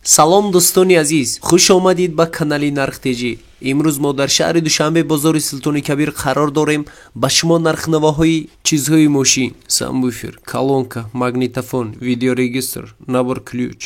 салом дӯстони азиз, хуш омадид ба канали нархтежӣ. имрӯз мо дар шаҳри душанбе бозори султони кабир қарор дорем ба шумо нархнавоҳои чизҳои мошин, самбуфер, колонка, магнитофон, видеорегистр, набор ключ,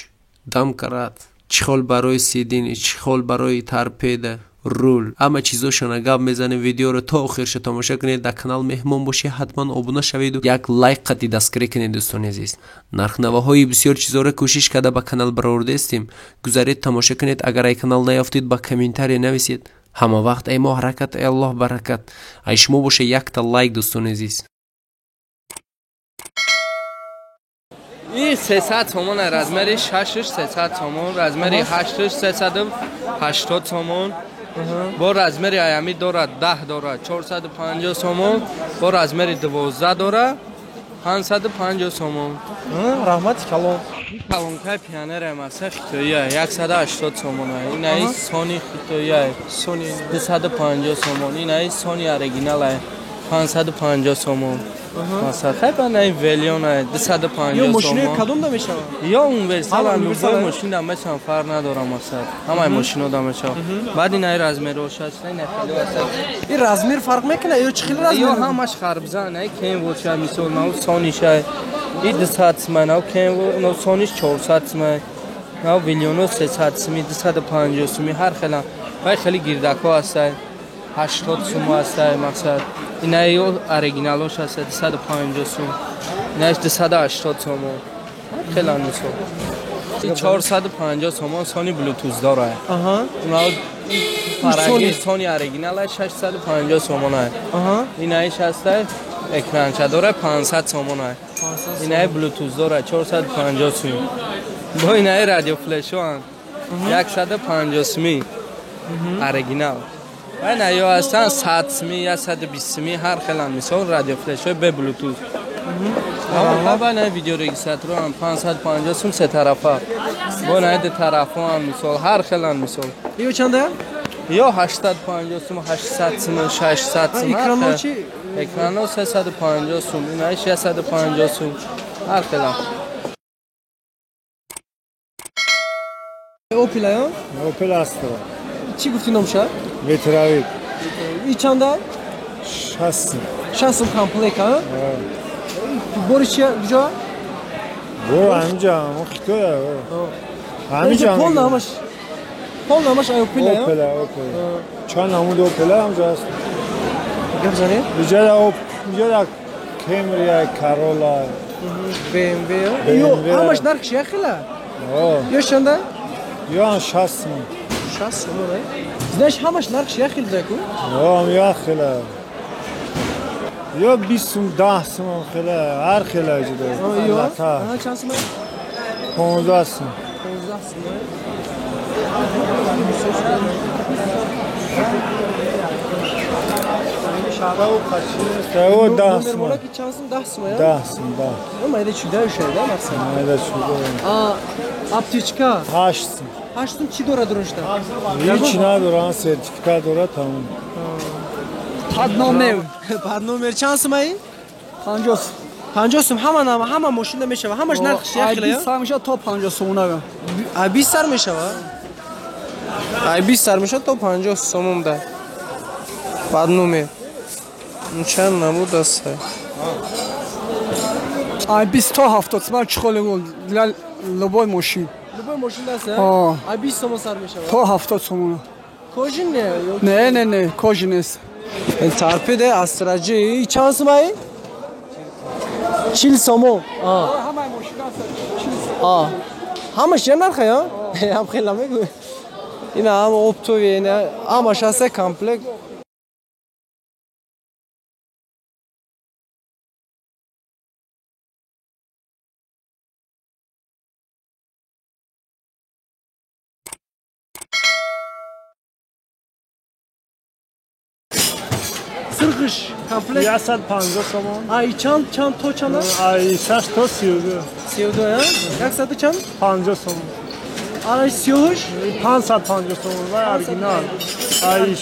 дамкарат, чихол барои сидини, чихол барои торпеда, рул, ҳама чизошона гап мезанем. видеоро то охирша тамошо кунед. дар канал меҳмон бошед, ҳатман обуна шавед, як лайк қати дастгирӣ кунед. дӯстони азиз, нархнавоҳои бисёр чизоро кӯшиш карда ба канал баровардастем. гузаред тамошо кунед. агар ай канал наёфтед, ба комментария нависед. ҳама вақт ай мо ҳаракат, ай аллоҳ баракат. ай шумо боша якта лайк. дӯстони азиз, این 300 تومان размери 6 300 تومان размери 8 380 تومان با размери аями дорад 10 дорад 450 تومان با размери 12 дорад 550 تومان. رحمت کلام کلانکای پیانر ماسه خیتویه 180 تومان. این ای سونی خیتویه سونی 250 تومان. این ای سونی اورجینال 550 تومان. مثلا خیلی نه ولیون 250 یا تومان. ماشین کدوم دمیشه؟ یا اون ورسال هم ماشین دمیشه فرق نداره مثلا. همه ماشینا دمیشه. بعد این ای размерش هست نه خیلی واسه. این размер فرق میکنه یا چه خیلی размер؟ یا همش خربزانه که این وچه مثلا نو سونیشه. این 200 من او که نو سونیش 400 من. نو ولیونو 300 می 250 می هر خیلی گیردکو هست. 80 سوم هست مثلا. این ای اورجینالش هست 250 سوم. اینش 280 تومان. خیلی میشه. این 450 تومان سونی بلوتوث داره. آها. فرنگی سونی اورجینال 650 تومان. آها. این ایش هست اکرانش داره 500 تومان. این ای بلوتوث داره 450 سوم. با این ای رادیو فلشو هم 150 سومی اورجینال. این ای هستن 100 می یا 120 می هر خیلی میشه رادیو فلشو به بلوتوث. اما نه ویدیو رگیستراتور هم 550 سوم سه طرفه. با نه دو طرفه هم میشه هر خیلی میشه. ایو چنده؟ یا 850 سوم 800 سوم 600 سوم. اکرانو چی؟ اکرانو 350 سوم. این 650 سوم هر خیلی. اوپل ها؟ اوپل است. چی گفتی نامشه؟ ویتراوید. ای چنده؟ 60 کامپلیت ها؟ بوری چیه کجا؟ برو همینجا مختوره. همینجا. پول نامش اوپل ها؟ اوپل. چند نمود اوپل همینجا است. گفتی؟ اینجا کمری کارولا. BMW. یو همش نرخش یه خیلی. یا چنده؟ یا 60 من. 60 من. زنش همش نرخش یه خیلی دکو؟ یا خیلی. یا 20 سوم 10 سوم خیلی هر خیلی جدا. یا چند سوم؟ 15 سوم. 15 سوم. او 10 سوم. نمونه کی چند سوم 10 سوم یا؟ 10 سوم 10. اون مایده چوده شده مثلا. مایده چوده. اپتیچکا 8 سوم. 8 سوم چی داره درشته؟ هیچ نداره سرتیفیکات داره تمام. پادنومر چند سوم ای؟ 50 سوم همه ماشین میشه و همش نرخش یه خیلی بیست سر میشه تا 50 سوم نگم. 20 سر میشه و 20 سر میشه تا 50 سوم ده. پادنومر چند نمود است؟ 20 تا 70 سوم چخاله گل لبای ماشین. لبای ماشین دسته؟ 20 سوم سر میشه تا 70 سوم. کوژین نه؟ نه کوژین نیست. این تارپیده استراجی چند سوم ای؟ 40 سوم. همه ماشین است. همش یه نرخه یا؟ هم خیلی میگوی. اینا هم اپتوی اینا همش هسته کامپلک. سرخش کامپلت 150 تومان. ای چند تو چند؟ ای 6 تا 32. 32 یا؟ 100 چند؟ 50 تومان. ای 38 550 تومان و اورجینال. ای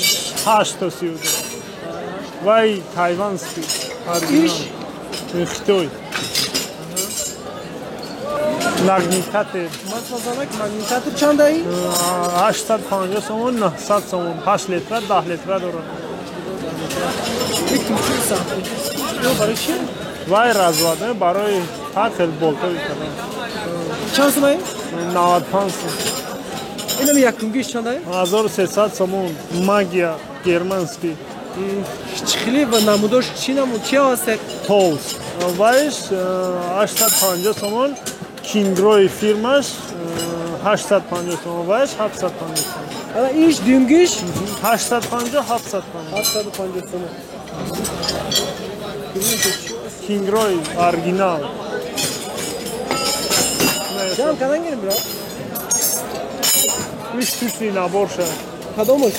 8 تا 32. وای تایوانسکی اورجینال. اختوی. Magnitatır. Matmazanak magnitator çanda ای 850 so'm 900 so'm 8 litr 10 litr dora. یک کیلو ساخت یو برای چی Vay razvade برای tatil bolta میکنه. چند سومه 95 so'm. اینا می یک کنگیش چند ای 1300 so'm Magia germanski. خیلی و نموداش چی نمود چی هست Tols. Vayş 850 so'm Kingroy firmaş 850 so'm vayş 750 so'm. ana iş düğümgüş 850 750. 750 somu Kingroy orijinal. Canım kadan gelin bro 300 nabor şa. kadomuş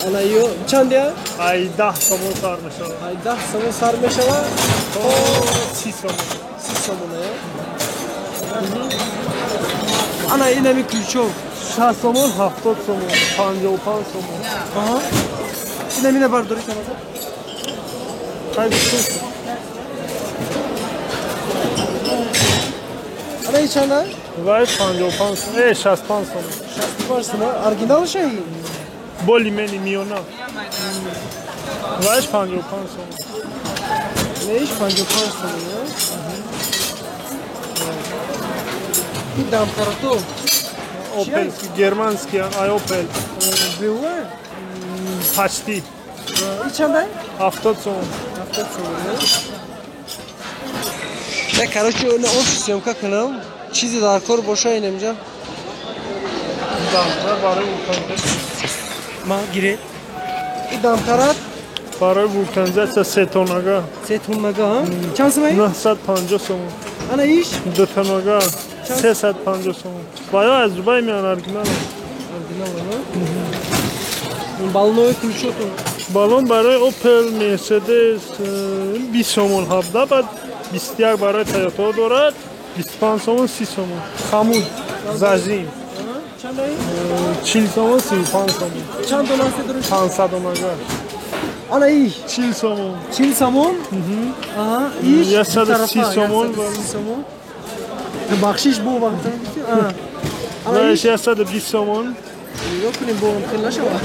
ana yo çand ya Ay 10 so'm sarmış. ay da sana sarmış ama 30 so'm. siz samuna ya ana yine bir külço 60 so'm 70 so'm 55 so'm. aha yine mine var dori sana Haydi sus. ana hiç ana Vay 55 so'm. 65 so'm. şastı varsın ha orijinal şey Boli meni miona. Vay 55 so'm. ne iş pancı pansın ya bir dam karato Opel germanski ay Opel. Bewa Почти hiç ana 70 so'm. hafta sonu ya короче onu съемка kanal çizi dar kor boşa inemeyeceğim Damlar barı vurtanca. ma gire idam karat Barı vurtanca se tonaga. setunmaga ha şansı mı 950 so'm. ana iş دو تنگا 350 so'm. Bayağı az Dubai mi orijinal? balnoy kulçotu Balon برای Opel Mercedes 20 so'm havda بعد 21 برای Toyota دارد 25 so'm 30 so'm. خمود زاجیم çandayı 40 so'm 35 so'm. çand dolansa duruş 500 tonaga ana iş 40 so'm. çin samon aha iş Ya bir sada tarafa, 6 ya somon sada var. 6 somon bakşiş bu baktan aha ana Ve iş 120 so'm. yok ne bu kırlaşa var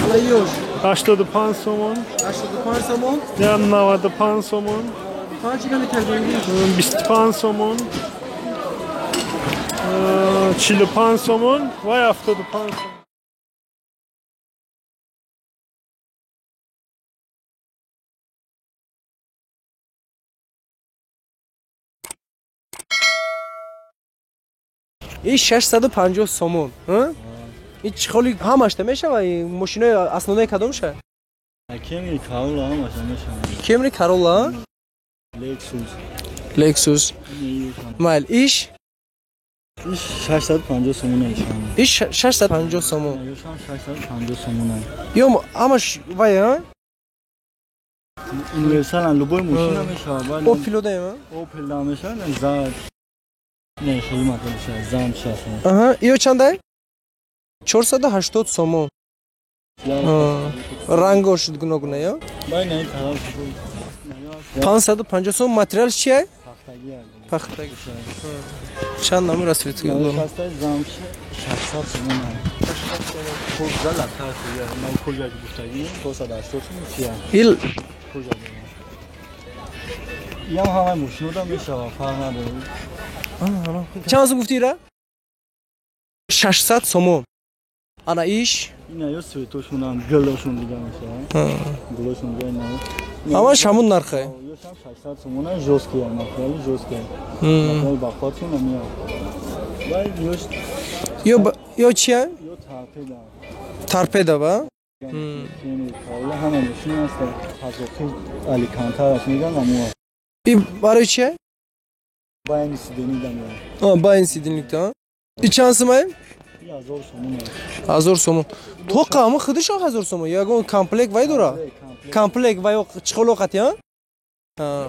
ana yok 85 so'm. aşağıda pan samon Ya 95 so'm. kaç tane terbiye 25 so'm. 45 so'm. Vay 75 so'm. iş 650 somon ha hiç xoli hamaşta meşa maşina aslında kadımşa Kemri Karola ama sen Camry Corolla Lexus. Lexus mal iş İş 850 so'm neydi? iş 650 somon Yo şu an 850 so'm. yok ama vay ha Universal luboy maşina meşa. o pilodayım ha Opel da meşa ne zar. Ne şey mesela zam şahsen. aha iyo çanday 480 somon Ya rango şudguna guna ya ben ne taraf 550 somon materyal şey paxtagi geldi. paxta çan namı rasveti Ya yolunu pasta zam 600 so'm. Çok güzel taraf ya. Ben kolye gittim. 280 so'm ya. il Kolye. Ya hava maşina da meşa falan da. çansı guftira 600 somon ana iş Yine yo svetoşundan gölöşun diyeceğim mesela. Gölöşun böyle. ama şamun narxı Yo şam 800 so'm joski ya material joski. Material bakatın ama ya. Vay yo çiye yo tarpeda. torpeda va Yani kavla hemen şunu aslında hazır Alicante arasında ama mu. bir barı çiye Bayan istediğini ya. ha bayin sidinlikte ha İçansı mı Ya zor somun ya. hazır somon toqa mı xıdış o hazır somon ya gon komplek vay dora komplek vay o çikolo qat ya ha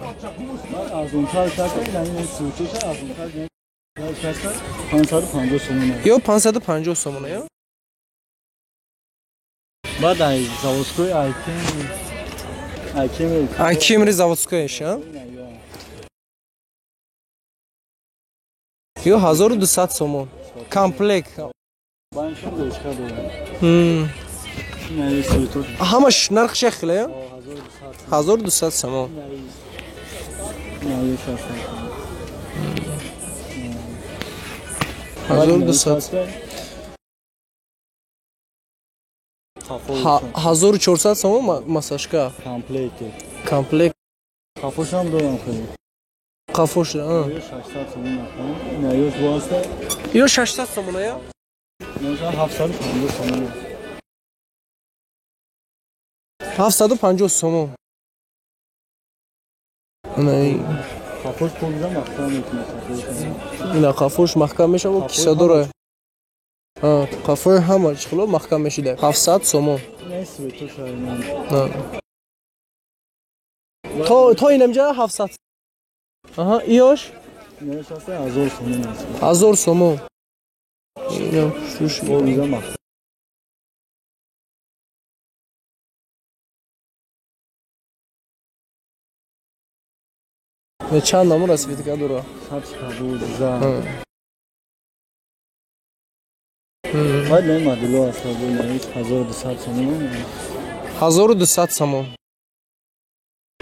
Azon tarçak yani suçu azon tarçak. Ya şartlar pansarı somun ya. yo 550 somon ya Badaj zavodskoy Aykem Camry zavodskoy iş ha Yo 1200 somon. Komplekt. Ben şimdi çıkar dolar. Ne sivitoş. Hamash narx shekli ya? Hazır 1200 somon. ne şaşırdım. 1200. Kafa 1400 somon masajka. komplekt. Komplekt. Kafoşam doyan kızım. Qafosh. Ha. Şaştat sonun yapalım. Ne yok bu hasta. Yo 800 somon ya? Mesela haftalık hamle sonu. 750 somon. Ana Kafoş koyacağım akşam etmek. ina qafosh mahkam mesh o kisa dora. Ha, qafosh hama chiqlo mahkam meshida. 700 somon. Ne sivitoş aynen. Ha. To inamja 700. Aha, iyosh Ne şahsen hazır sonun. 1000 somon. Ina shush. Koyacağım akşam. Ne çan namur asbitika dora. Saç kabuğu güzel. Hayır ne madde aslında bu ne hiç hazır bir saat sonun. 1200 somon.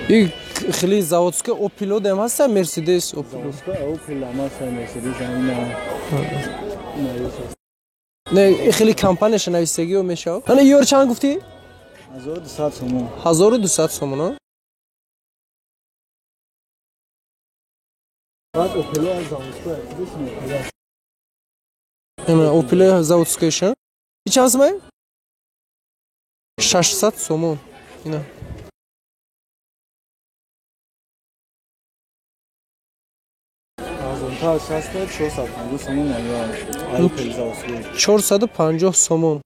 İlk xili zavodska Opel dem hasta Mercedes Opel. Başka o plama sen Mercedes aynen. Ne xili kampanya shnavistagi o meshav. Ana yor chan gufti? Hazır bir saat sonun. 1200 somon ha. Bak o plama zavodska düşün. Ana Opel zavodska sha. Hiç mı? 600 somon. Ina. Hazır ta şahsda çok satın. Bu sonun ne ya? Ayı peliza olsun. 450 somon.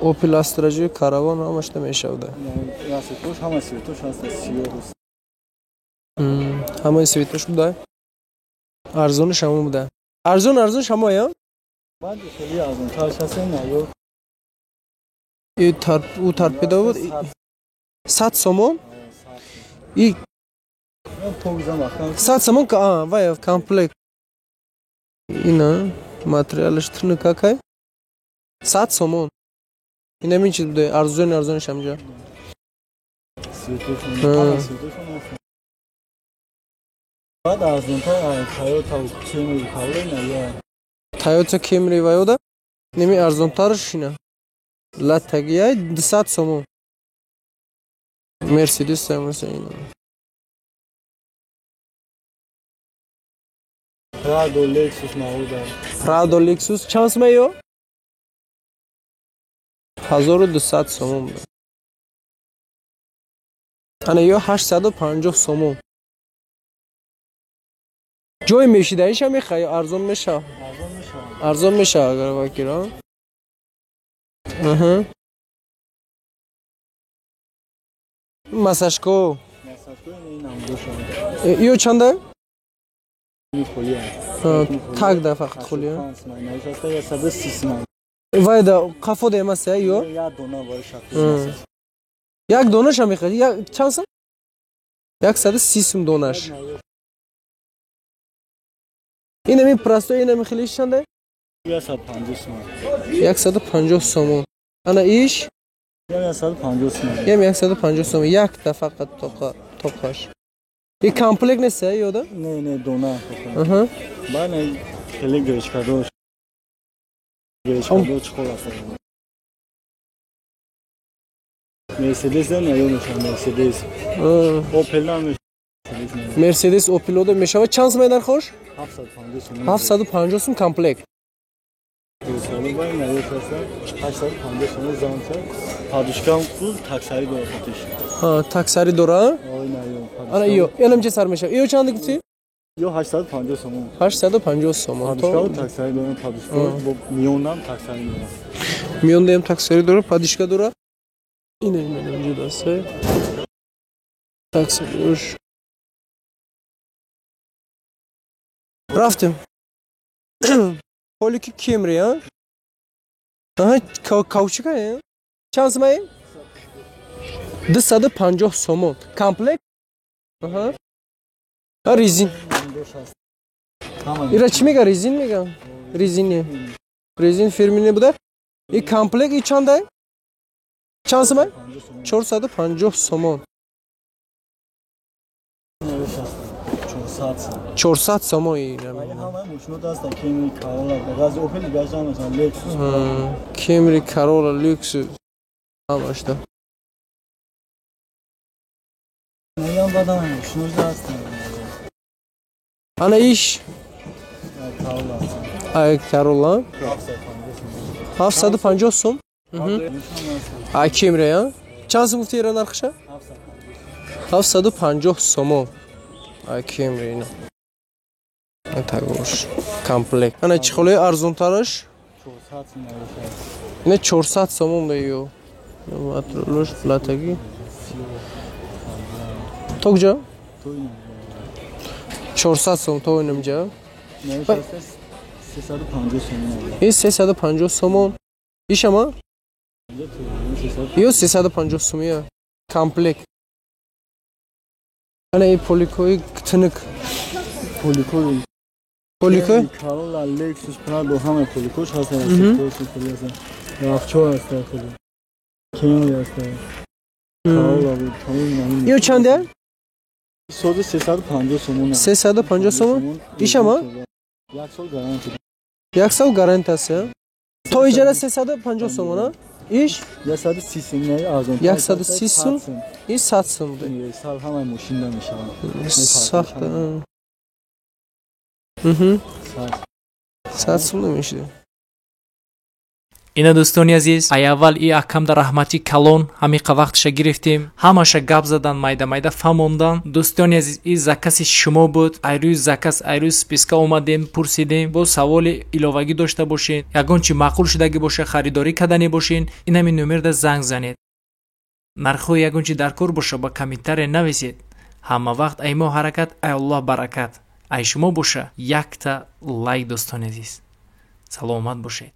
Opel Astra karavan amaşda meshavda. Yani ya sivitoş ama sivitoş aslında siyoruz. Hamay svetosh buda. Arzon shamo buda. Arzon shamo ya? Ben de şöyle yazdım. Ta şahsen ne yok. U tarpeda bud. 7 somon. İlk Ben tozdan bakan. 7 somon ka vay komplekt. Ina materialishtirni kakay. 7 somon. Ina min chiz buda arzon shamja. Sivitoş ama sivitoş olmasın. Bak ağzın ta Toyota Camry kavga ne ya? Toyota Camry vay oda. Nemi arzon tar shina. La tagiya 200 somon. Mercedes samasa ina. Prado Lexus Mauda. Prado Lexus chans me yo? 1200 somon. Ana yo 850 somon. Joy meshida isha mikhay arzon mesha. Ağzın mı şu an? Arzon mesha agar vakira. Aha. Masashko. Mesela ne inandı şu an? Yo chanda? Mi koyuyor. Tag da faqat khulya. Ne şahsen ya sabır sisman. Vay da qafo da emas yo. Ya dona var şahsen. Yak donash ham mikhay. Ya chansa? Yak 130 donash. Ina min prasto ina min khili chanda? Ya sad 50 150 somon. Ana ish Ya sad 50 yem 150 somon. Yak da faqat toqash. Bir komplekt nese yo da? Ne dona. Aha. Bana hele göçkado. Göçkado çikolata. Mercedes'den ne yok şu an Mercedes. Opel'den mi? Mercedes Opel oda meshava chans medan khosh? 750 som komplekt. Göçkado var ne yok aslında. 850 sonu zamsa. Padişkam full taksari doğru satış. Ha, taksari dora. Oynuyor. Ana yo, yanımca sarmışa. Yo chandı gitsi? Yo 850 sonu. 850 somon. Padişkam taksari doğru padişkam. Bu milyondan taksari doğru. Miyonda hem taksari dora, padişka dora. Yine önce de se. Taksari uş. Raftim. Poliki Camry ya. Aha, kauçuka ya. Chans may? 250 somon. Komplekt? Aha. Ha rezin. Ира чӣ мегӯяд? Резин мегӯям. Резини. Резин фирмини буда. И комплект и чанда? Чанд сомон? 450 сомон. 400 сомон ина. Camry Corolla Lexus. Ҳамашда. Ана иш Corolla 750 сом. Camry я. Чанд сом гуфти ира нархша? 750 сомон. Camry ина. Тагош комплект. Ана чихолаи арзонтараш 400 сомон даё. Матролош платаги. Тогҷа? 400 сом то инамҷа. 350 сомон. Ишама? Ё 350 сомия. Комплект. Ана и поликои тинк. Поликои. Corolla Lexus Prado ҳамаи поликош ҳастанд. Рафчор аст. Camry аст. Corolla буд. Ё чанда? Соди 350 сомон. 350 сомон. Ишама? 1 сол гарантия. 1 сол гарантия аст. То иҷара 350 сомон а? Иш 130 сом не арзон. 130 сом. И 100 сом. Сал ҳамаи мошинда мешаванд. Сахта. 100 сом намешуда. ина дӯстони азиз, ай аввал и акамда раҳмати калон ҳамиқа вақтша гирифтем, ҳамаша гап задан, майда фаҳмондан. Дӯстони азиз, и закаси шумо буд. Айрӯи закас, айрӯи списка омадем, пурсидем. Бо саволи иловагӣ дошта бошед, ягон чи маъқул шудагӣ боша харидорӣ кардани бошин, ин ҳамин номерда занг занед. Нархҳои ягон чи дар кор боша ба комментария нависед. Ҳама вақт ай мо ҳаракат, ай Аллоҳ баракат. Ай шумо боша якта лайк. Дӯстони азиз, саломат бошед.